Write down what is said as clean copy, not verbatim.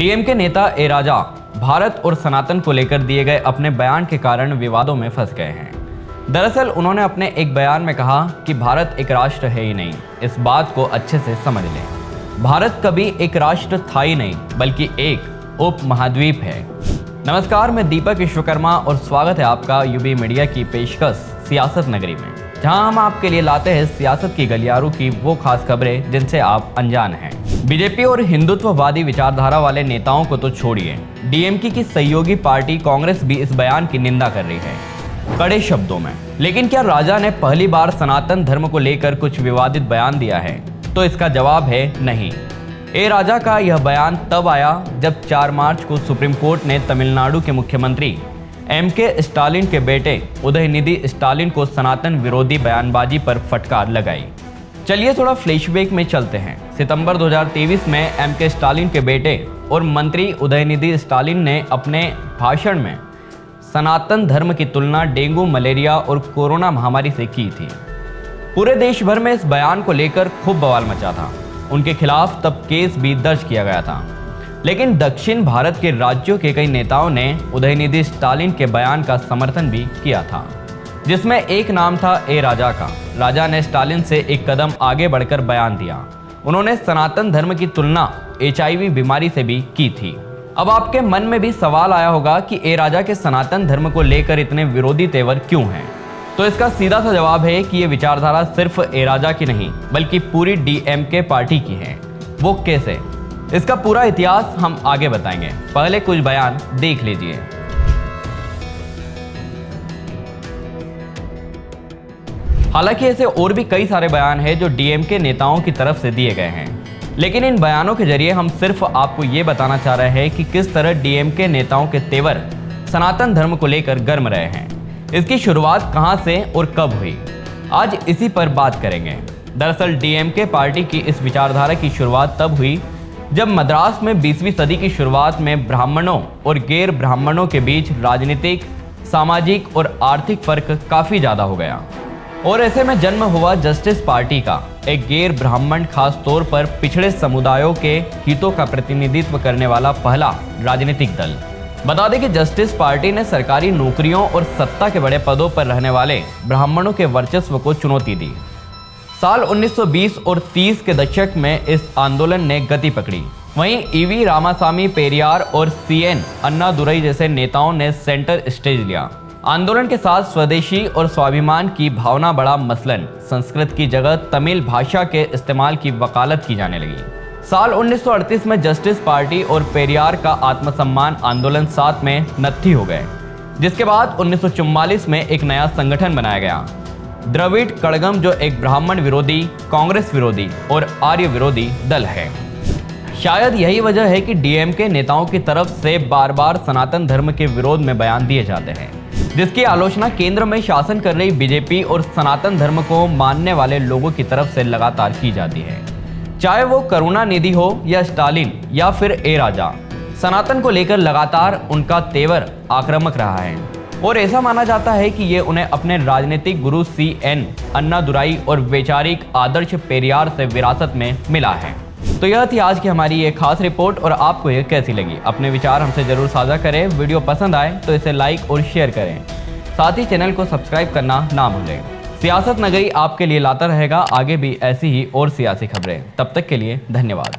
DMK नेता ए राजा भारत और सनातन को लेकर दिए गए अपने बयान के कारण विवादों में फंस गए हैं। दरअसल उन्होंने अपने एक बयान में कहा कि भारत एक राष्ट्र है ही नहीं, इस बात को अच्छे से समझ लें। भारत कभी एक राष्ट्र था ही नहीं, बल्कि एक उप महाद्वीप है। नमस्कार, मैं दीपक विश्वकर्मा और स्वागत है आपका यूबी मीडिया की पेशकश सियासत नगरी में, जहां हम आपके लिए लाते हैं सियासत की गलियारों की वो खास खबरें जिनसे आप अनजान हैं। बीजेपी और हिंदुत्ववादी विचारधारा वाले नेताओं को तो छोड़िए, डीएमके की सहयोगी पार्टी कांग्रेस भी इस बयान की निंदा कर रही है कड़े शब्दों में। लेकिन क्या राजा ने पहली बार सनातन धर्म को लेकर कुछ विवादित बयान दिया है? तो इसका जवाब है नहीं। ए राजा का यह बयान तब आया जब 4 मार्च को सुप्रीम कोर्ट ने तमिलनाडु के मुख्यमंत्री एमके स्टालिन के बेटे उदयनिधि स्टालिन को सनातन विरोधी बयानबाजी पर फटकार लगाई। चलिए थोड़ा फ्लैशबैक में चलते हैं। सितंबर 2023 में एमके स्टालिन के बेटे और मंत्री उदयनिधि स्टालिन ने अपने भाषण में सनातन धर्म की तुलना डेंगू, मलेरिया और कोरोना महामारी से की थी। पूरे देश भर में इस बयान को लेकर खूब बवाल मचा था। उनके खिलाफ तब केस भी दर्ज किया गया था। लेकिन दक्षिण भारत के राज्यों के कई नेताओं ने उदयनिधि स्टालिन के बयान का समर्थन भी किया था, जिसमें एक नाम था ए राजा का। राजा ने स्टालिन से एक कदम आगे बढ़कर बयान दिया। उन्होंने सनातन धर्म की तुलना HIV बीमारी से भी की थी। अब आपके मन में भी सवाल आया होगा कि ए राजा के सनातन धर्म को लेकर इतने विरोधी तेवर क्यों हैं? तो इसका सीधा सा जवाब है कि ये विचारधारा सिर्फ ए राजा की नहीं, बल्कि पूरी डीएमके पार्टी की है। वो कैसे? इसका पूरा इतिहास हम आगे बताएंगे। पहले कुछ बयान देख लीजिए। हालांकि ऐसे और भी कई सारे बयान हैं जो डीएमके नेताओं की तरफ से दिए गए हैं, लेकिन इन बयानों के जरिए हम सिर्फ आपको ये बताना चाह रहे हैं कि किस तरह डीएमके नेताओं के तेवर सनातन धर्म को लेकर गर्म रहे हैं। इसकी शुरुआत कहां से और कब हुई, आज इसी पर बात करेंगे। दरअसल डीएमके पार्टी की इस विचारधारा की शुरुआत तब हुई जब मद्रास में 20वीं सदी की शुरुआत में ब्राह्मणों और गैर ब्राह्मणों के बीच राजनीतिक, सामाजिक और आर्थिक फर्क काफ़ी ज़्यादा हो गया, और ऐसे में जन्म हुआ जस्टिस पार्टी का, एक गैर ब्राह्मण खास तौर पर पिछड़े समुदायों के हितों का प्रतिनिधित्व करने वाला पहला राजनीतिक दल। बता दें कि जस्टिस पार्टी ने सरकारी नौकरियों और सत्ता के बड़े पदों पर रहने वाले ब्राह्मणों के वर्चस्व को चुनौती दी। साल 1920 और 30 के दशक में इस आंदोलन ने गति पकड़ी। वहीं ईवी रामासामी पेरियार और CN अन्नादुरई जैसे नेताओं ने सेंटर स्टेज लिया। आंदोलन के साथ स्वदेशी और स्वाभिमान की भावना बढ़ा, मसलन संस्कृत की जगह तमिल भाषा के इस्तेमाल की वकालत की जाने लगी। साल 1938 में जस्टिस पार्टी और पेरियार का आत्मसम्मान आंदोलन साथ में नत्थी हो गए, जिसके बाद 1944 में एक नया संगठन बनाया गया, द्रविड़ कड़गम, जो एक ब्राह्मण विरोधी, कांग्रेस विरोधी और आर्य विरोधी दल है। शायद यही वजह है कि डीएमके नेताओं की तरफ से बार बार सनातन धर्म के विरोध में बयान दिए जाते हैं, जिसकी आलोचना केंद्र में शासन कर रही बीजेपी और सनातन धर्म को मानने वाले लोगों की तरफ से लगातार की जाती है। चाहे वो करुणानिधि हो या स्टालिन या फिर ए राजा, सनातन को लेकर लगातार उनका तेवर आक्रामक रहा है, और ऐसा माना जाता है कि ये उन्हें अपने राजनीतिक गुरु CN अन्नादुरई और वैचारिक आदर्श पेरियार से विरासत में मिला है। तो यह थी आज की हमारी ये खास रिपोर्ट, और आपको ये कैसी लगी? अपने विचार हमसे जरूर साझा करें। वीडियो पसंद आए तो इसे लाइक और शेयर करें, साथ ही चैनल को सब्सक्राइब करना ना भूलें। सियासत नगरी आपके लिए लाता रहेगा आगे भी ऐसी ही और सियासी खबरें। तब तक के लिए धन्यवाद।